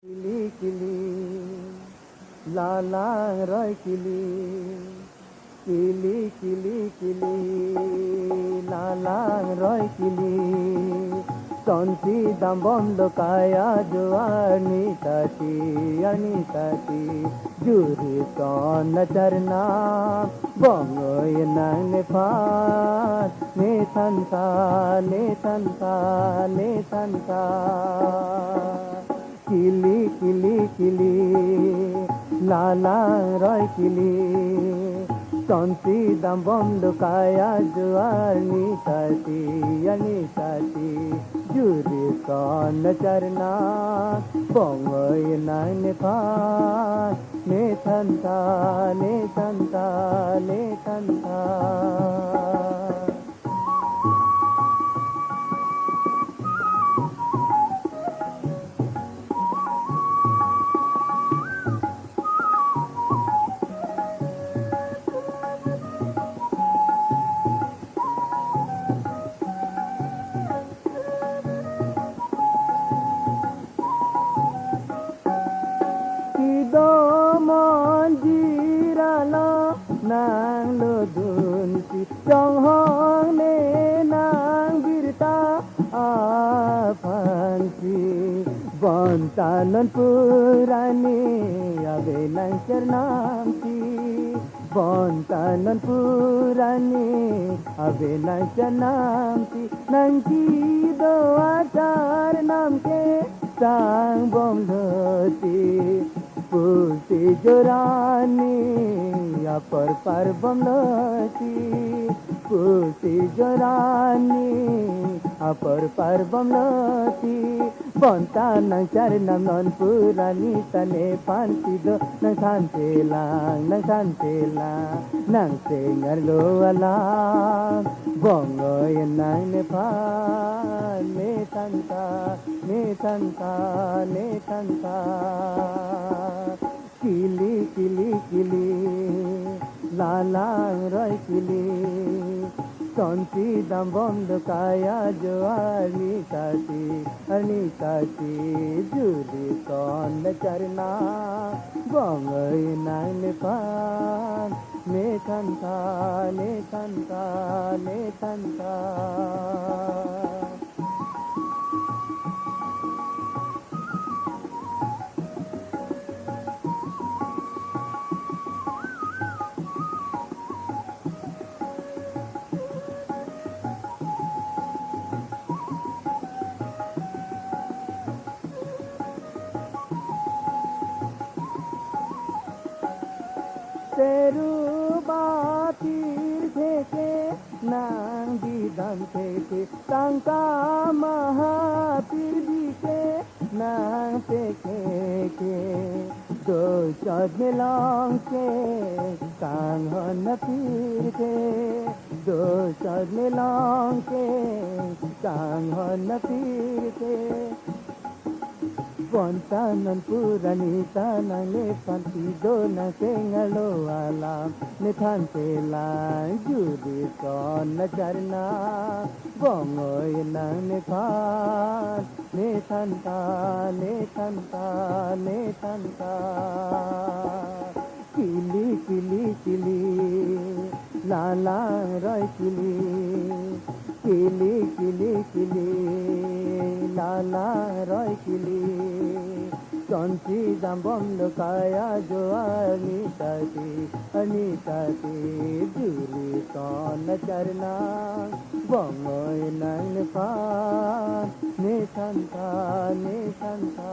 Kili kili, lala roy kili, kili kili kili, lala roy kili. Tonsi dambondo kaya joani tati, juri son charna, bongo yenang nefat, ne tanta. Kili kili kili, lala roy kili, tonsi dambondo kaya joani tati, juri son charna, bongo yenang nefat, ne tanta. Nang lo dun si trong hong ne nang birta apan si bontanan purani ave nang chernam si bontanan purani ave nang chernam si nang ki do atar nam ke sang bom lo si pusi jorani पर बमलती pussy जोरानी पर बमलती bonta nang cari nam non purani tane panti do nang santelang nang sengar lo alam bongo yan nang nepan ne tanta kili kili kili lala roy kili tonsi dambondo kaya joani tati judi son charna bongoy nang nepan ne tanta Teru batir theke nang didam theke tangka mahapir dike nang theke do chad melong ke kang hon pir ke do chad melong ke kang hon pir ke bontanan purani tanang ne panti do na sengalo alam ne thante la judi son na charna bongoy nang ne phan ne thanta kili kili kili lala roy kili kili kili kili lala roy kili tonsi dambondo kaya joani tati juri son charna bongoy nang nepan ne tanta ne tanta